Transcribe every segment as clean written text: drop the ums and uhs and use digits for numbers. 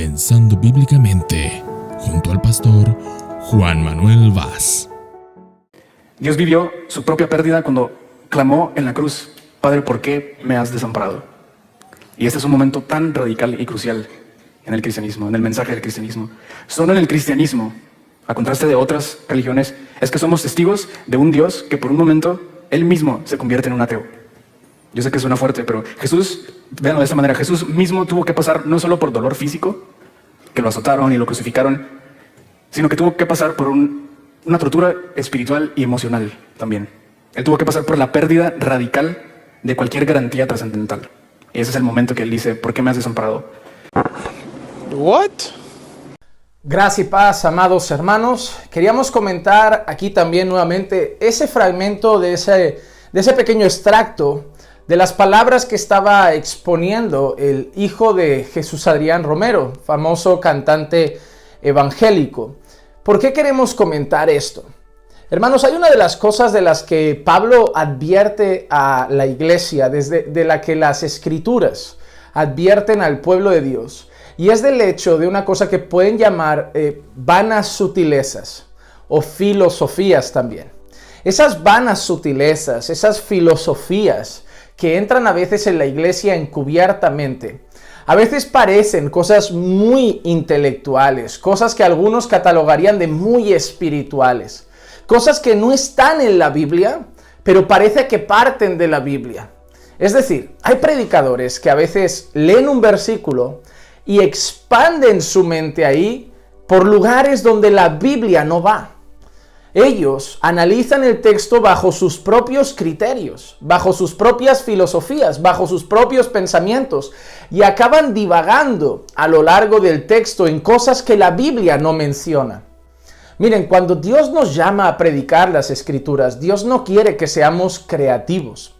Pensando Bíblicamente, junto al pastor Juan Manuel Vaz. Dios vivió su propia pérdida cuando clamó en la cruz: Padre, ¿por qué me has desamparado? Y este es un momento tan radical y crucial en el cristianismo, en el mensaje del cristianismo. Solo en el cristianismo, a contraste de otras religiones, es que somos testigos de un Dios que por un momento Él mismo se convierte en un ateo. Yo sé que suena fuerte, pero Jesús, véanlo de esa manera, Jesús mismo tuvo que pasar no solo por dolor físico, que lo azotaron y lo crucificaron, sino que tuvo que pasar por una tortura espiritual y emocional también. Él tuvo que pasar por la pérdida radical de cualquier garantía trascendental. Y ese es el momento que Él dice: ¿por qué me has desamparado? What? Gracia y paz, amados hermanos. Queríamos comentar aquí también nuevamente ese fragmento de ese pequeño extracto de las palabras que estaba exponiendo el hijo de Jesús Adrián Romero, famoso cantante evangélico. ¿Por qué queremos comentar esto? Hermanos, hay una de las cosas de las que Pablo advierte a la iglesia, de la que las escrituras advierten al pueblo de Dios, y es del hecho de una cosa que pueden llamar vanas sutilezas o filosofías también. Esas vanas sutilezas, esas filosofías que entran a veces en la iglesia encubiertamente, a veces parecen cosas muy intelectuales, cosas que algunos catalogarían de muy espirituales, cosas que no están en la Biblia, pero parece que parten de la Biblia. Es decir, hay predicadores que a veces leen un versículo y expanden su mente ahí por lugares donde la Biblia no va. Ellos analizan el texto bajo sus propios criterios, bajo sus propias filosofías, bajo sus propios pensamientos, y acaban divagando a lo largo del texto en cosas que la Biblia no menciona. Miren, cuando Dios nos llama a predicar las Escrituras, Dios no quiere que seamos creativos.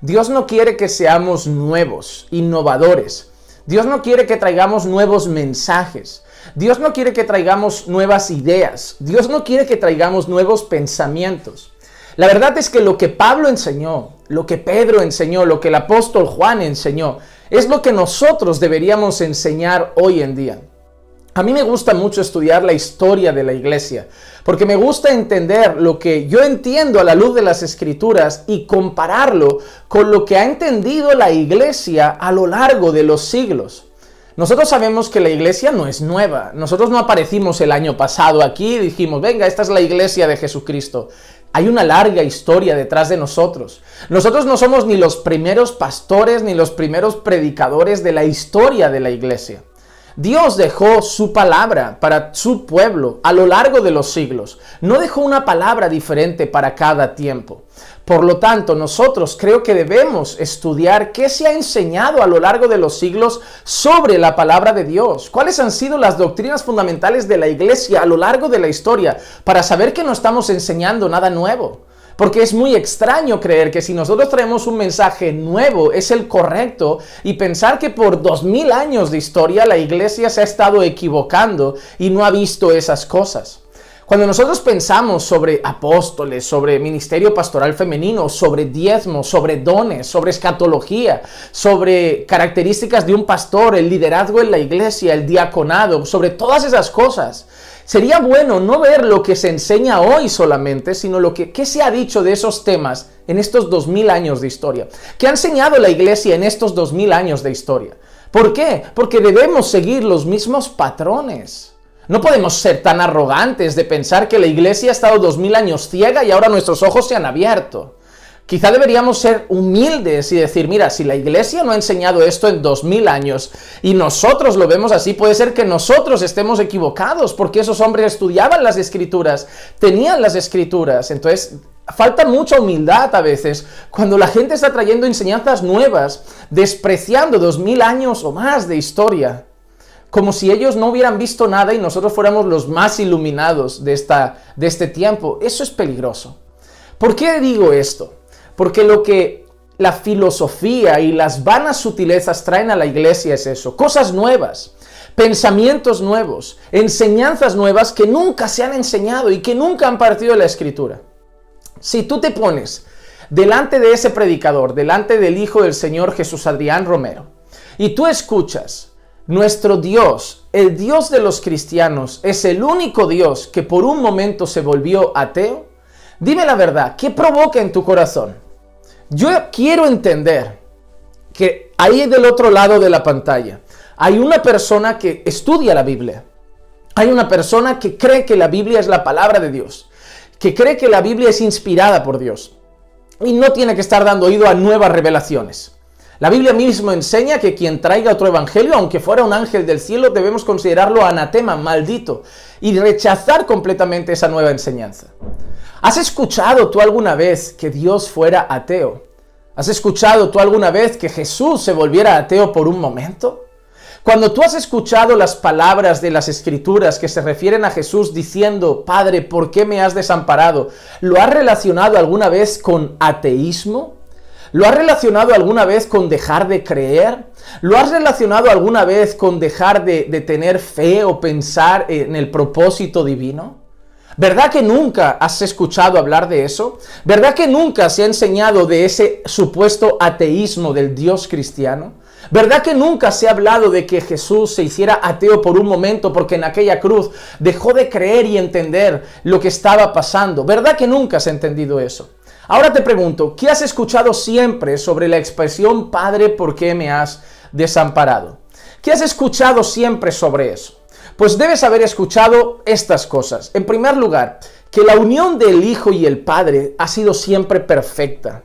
Dios no quiere que seamos nuevos, innovadores. Dios no quiere que traigamos nuevos mensajes. Dios no quiere que traigamos nuevas ideas. Dios no quiere que traigamos nuevos pensamientos. La verdad es que lo que Pablo enseñó, lo que Pedro enseñó, lo que el apóstol Juan enseñó, es lo que nosotros deberíamos enseñar hoy en día. A mí me gusta mucho estudiar la historia de la iglesia, porque me gusta entender lo que yo entiendo a la luz de las Escrituras y compararlo con lo que ha entendido la iglesia a lo largo de los siglos. Nosotros sabemos que la iglesia no es nueva. Nosotros no aparecimos el año pasado aquí y dijimos: venga, esta es la iglesia de Jesucristo. Hay una larga historia detrás de nosotros. Nosotros no somos ni los primeros pastores ni los primeros predicadores de la historia de la iglesia. Dios dejó su palabra para su pueblo a lo largo de los siglos. No dejó una palabra diferente para cada tiempo. Por lo tanto, nosotros creo que debemos estudiar qué se ha enseñado a lo largo de los siglos sobre la palabra de Dios. ¿Cuáles han sido las doctrinas fundamentales de la iglesia a lo largo de la historia? Para saber que no estamos enseñando nada nuevo. Porque es muy extraño creer que si nosotros traemos un mensaje nuevo es el correcto y pensar que por 2000 años de historia la iglesia se ha estado equivocando y no ha visto esas cosas. Cuando nosotros pensamos sobre apóstoles, sobre ministerio pastoral femenino, sobre diezmos, sobre dones, sobre escatología, sobre características de un pastor, el liderazgo en la iglesia, el diaconado, sobre todas esas cosas, sería bueno no ver lo que se enseña hoy solamente, sino qué se ha dicho de esos temas en estos 2000 años de historia. ¿Qué ha enseñado la iglesia en estos 2000 años de historia? ¿Por qué? Porque debemos seguir los mismos patrones. No podemos ser tan arrogantes de pensar que la iglesia ha estado 2000 años ciega y ahora nuestros ojos se han abierto. Quizá deberíamos ser humildes y decir: mira, si la iglesia no ha enseñado esto en 2000 años y nosotros lo vemos así, puede ser que nosotros estemos equivocados, porque esos hombres estudiaban las Escrituras, tenían las Escrituras. Entonces, falta mucha humildad a veces cuando la gente está trayendo enseñanzas nuevas, despreciando 2000 años o más de historia, como si ellos no hubieran visto nada y nosotros fuéramos los más iluminados de este tiempo. Eso es peligroso. ¿Por qué digo esto? Porque lo que la filosofía y las vanas sutilezas traen a la iglesia es eso: cosas nuevas, pensamientos nuevos, enseñanzas nuevas que nunca se han enseñado y que nunca han partido de la Escritura. Si tú te pones delante de ese predicador, delante del hijo del Señor Jesús Adrián Romero, y tú escuchas nuestro Dios, el Dios de los cristianos, es el único Dios que por un momento se volvió ateo, dime la verdad, ¿qué provoca en tu corazón? Yo quiero entender que ahí del otro lado de la pantalla hay una persona que estudia la Biblia. Hay una persona que cree que la Biblia es la palabra de Dios, que cree que la Biblia es inspirada por Dios y no tiene que estar dando oído a nuevas revelaciones. La Biblia mismo enseña que quien traiga otro evangelio, aunque fuera un ángel del cielo, debemos considerarlo anatema, maldito, y rechazar completamente esa nueva enseñanza. ¿Has escuchado tú alguna vez que Dios fuera ateo? ¿Has escuchado tú alguna vez que Jesús se volviera ateo por un momento? Cuando tú has escuchado las palabras de las Escrituras que se refieren a Jesús diciendo, Padre, ¿por qué me has desamparado? ¿Lo has relacionado alguna vez con ateísmo? ¿Lo has relacionado alguna vez con dejar de creer? ¿Lo has relacionado alguna vez con dejar de tener fe o pensar en el propósito divino? ¿Verdad que nunca has escuchado hablar de eso? ¿Verdad que nunca se ha enseñado de ese supuesto ateísmo del Dios cristiano? ¿Verdad que nunca se ha hablado de que Jesús se hiciera ateo por un momento porque en aquella cruz dejó de creer y entender lo que estaba pasando? ¿Verdad que nunca se ha entendido eso? Ahora te pregunto, ¿qué has escuchado siempre sobre la expresión Padre, ¿por qué me has desamparado? ¿Qué has escuchado siempre sobre eso? Pues debes haber escuchado estas cosas. En primer lugar, que la unión del Hijo y el Padre ha sido siempre perfecta.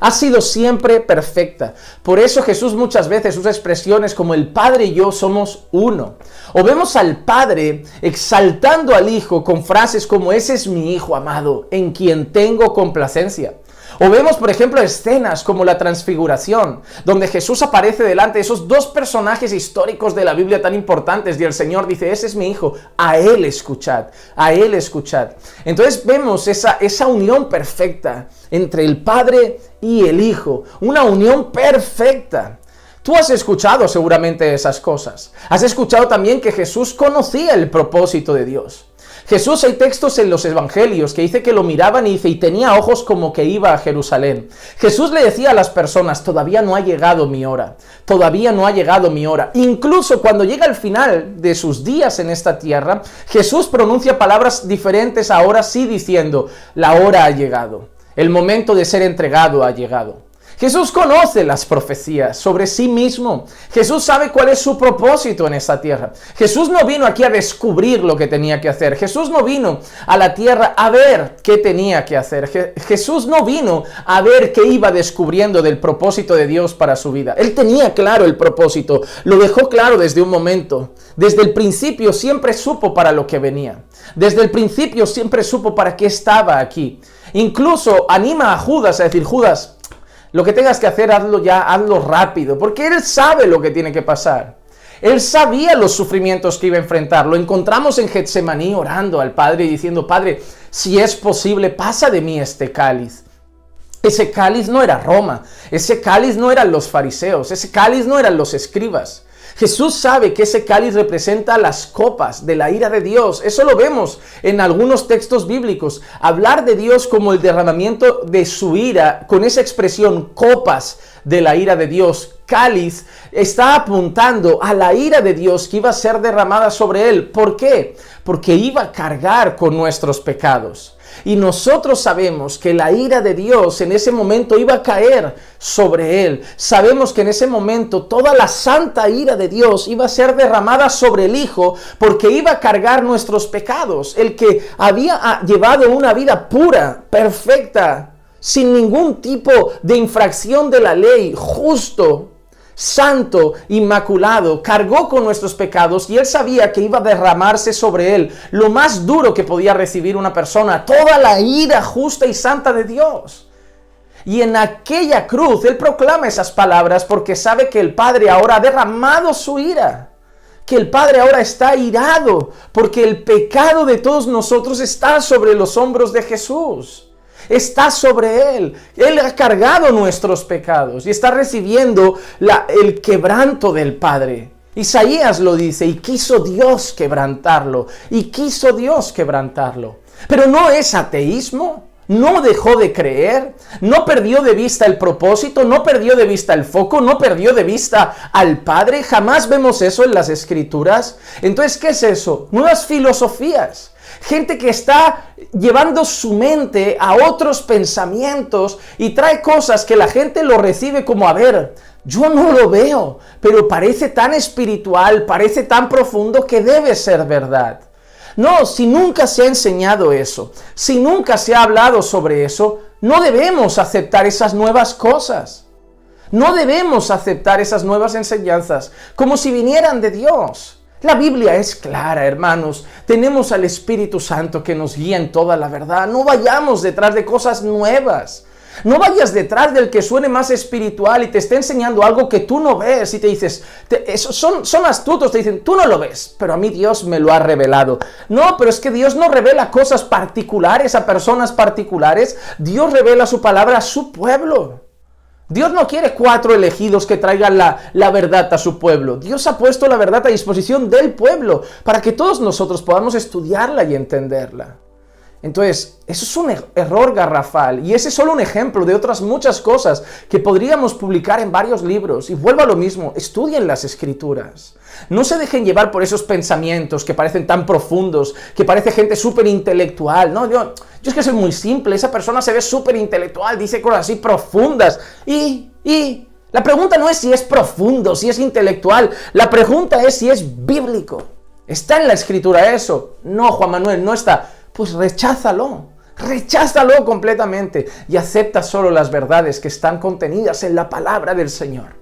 Ha sido siempre perfecta. Por eso Jesús muchas veces usa expresiones como el Padre y yo somos uno. O vemos al Padre exaltando al Hijo con frases como ese es mi Hijo amado, en quien tengo complacencia. O vemos, por ejemplo, escenas como la transfiguración, donde Jesús aparece delante de esos dos personajes históricos de la Biblia tan importantes y el Señor dice, ese es mi Hijo, a Él escuchad, a Él escuchad. Entonces vemos esa unión perfecta entre el Padre y el Hijo, una unión perfecta. Tú has escuchado seguramente esas cosas. Has escuchado también que Jesús conocía el propósito de Dios. Jesús, hay textos en los evangelios que dice que lo miraban y dice, y tenía ojos como que iba a Jerusalén. Jesús le decía a las personas, todavía no ha llegado mi hora, todavía no ha llegado mi hora. Incluso cuando llega el final de sus días en esta tierra, Jesús pronuncia palabras diferentes ahora sí diciendo, la hora ha llegado, el momento de ser entregado ha llegado. Jesús conoce las profecías sobre sí mismo. Jesús sabe cuál es su propósito en esta tierra. Jesús no vino aquí a descubrir lo que tenía que hacer. Jesús no vino a la tierra a ver qué tenía que hacer. Jesús no vino a ver qué iba descubriendo del propósito de Dios para su vida. Él tenía claro el propósito. Lo dejó claro desde un momento. Desde el principio siempre supo para lo que venía. Desde el principio siempre supo para qué estaba aquí. Incluso anima a Judas a decir, Judas, lo que tengas que hacer, hazlo ya, hazlo rápido, porque Él sabe lo que tiene que pasar. Él sabía los sufrimientos que iba a enfrentar. Lo encontramos en Getsemaní orando al Padre y diciendo, Padre, si es posible, pasa de mí este cáliz. Ese cáliz no era Roma, ese cáliz no eran los fariseos, ese cáliz no eran los escribas. Jesús sabe que ese cáliz representa las copas de la ira de Dios. Eso lo vemos en algunos textos bíblicos. Hablar de Dios como el derramamiento de su ira, con esa expresión copas de la ira de Dios, cáliz, está apuntando a la ira de Dios que iba a ser derramada sobre él. ¿Por qué? Porque iba a cargar con nuestros pecados. Y nosotros sabemos que la ira de Dios en ese momento iba a caer sobre él. Sabemos que en ese momento toda la santa ira de Dios iba a ser derramada sobre el Hijo porque iba a cargar nuestros pecados. El que había llevado una vida pura, perfecta, sin ningún tipo de infracción de la ley, justo, santo, inmaculado, cargó con nuestros pecados y él sabía que iba a derramarse sobre él lo más duro que podía recibir una persona, toda la ira justa y santa de Dios. Y en aquella cruz él proclama esas palabras porque sabe que el Padre ahora ha derramado su ira, que el Padre ahora está irado porque el pecado de todos nosotros está sobre los hombros de Jesús. Está sobre Él. Él ha cargado nuestros pecados y está recibiendo el quebranto del Padre. Isaías lo dice, y quiso Dios quebrantarlo, y quiso Dios quebrantarlo. Pero no es ateísmo, no dejó de creer, no perdió de vista el propósito, no perdió de vista el foco, no perdió de vista al Padre. Jamás vemos eso en las Escrituras. Entonces, ¿qué es eso? Nuevas filosofías. Gente que está llevando su mente a otros pensamientos y trae cosas que la gente lo recibe como, a ver, yo no lo veo, pero parece tan espiritual, parece tan profundo que debe ser verdad. No, si nunca se ha enseñado eso, si nunca se ha hablado sobre eso, no debemos aceptar esas nuevas cosas. No debemos aceptar esas nuevas enseñanzas como si vinieran de Dios. La Biblia es clara, hermanos. Tenemos al Espíritu Santo que nos guía en toda la verdad. No vayamos detrás de cosas nuevas. No vayas detrás del que suene más espiritual y te esté enseñando algo que tú no ves y te dices, son astutos, te dicen, tú no lo ves, pero a mí Dios me lo ha revelado. No, pero es que Dios no revela cosas particulares a personas particulares, Dios revela su palabra a su pueblo. Dios no quiere 4 elegidos que traigan la verdad a su pueblo. Dios ha puesto la verdad a disposición del pueblo para que todos nosotros podamos estudiarla y entenderla. Entonces, eso es un error garrafal y ese es solo un ejemplo de otras muchas cosas que podríamos publicar en varios libros. Y vuelvo a lo mismo, estudien las Escrituras. No se dejen llevar por esos pensamientos que parecen tan profundos, que parece gente súper intelectual. No, yo es que soy muy simple, esa persona se ve súper intelectual, dice cosas así profundas. Y la pregunta no es si es profundo, si es intelectual, la pregunta es si es bíblico. ¿Está en la Escritura eso? No, Juan Manuel, no está. Pues recházalo completamente y acepta solo las verdades que están contenidas en la palabra del Señor.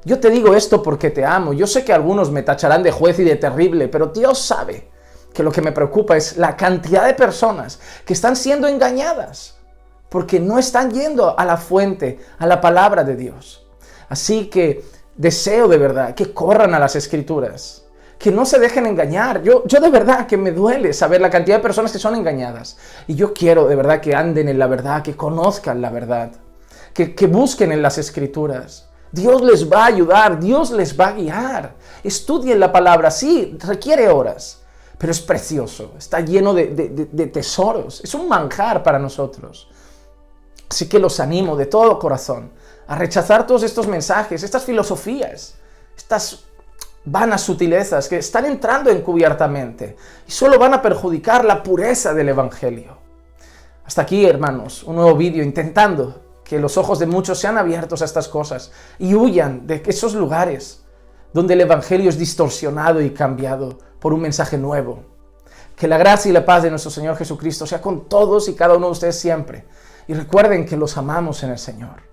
Yo te digo esto porque te amo. Yo sé que algunos me tacharán de juez y de terrible, pero Dios sabe que lo que me preocupa es la cantidad de personas que están siendo engañadas porque no están yendo a la fuente, a la palabra de Dios. Así que deseo de verdad que corran a las Escrituras, que no se dejen engañar. Yo de verdad que me duele saber la cantidad de personas que son engañadas. Y yo quiero de verdad que anden en la verdad, que conozcan la verdad, que busquen en las Escrituras. Dios les va a ayudar, Dios les va a guiar. Estudien la palabra, sí, requiere horas, pero es precioso, está lleno de tesoros, es un manjar para nosotros. Así que los animo de todo corazón a rechazar todos estos mensajes, estas filosofías, estas vanas sutilezas que están entrando encubiertamente y solo van a perjudicar la pureza del Evangelio. Hasta aquí, hermanos, un nuevo vídeo intentando que los ojos de muchos sean abiertos a estas cosas y huyan de esos lugares donde el Evangelio es distorsionado y cambiado por un mensaje nuevo. Que la gracia y la paz de nuestro Señor Jesucristo sea con todos y cada uno de ustedes siempre. Y recuerden que los amamos en el Señor.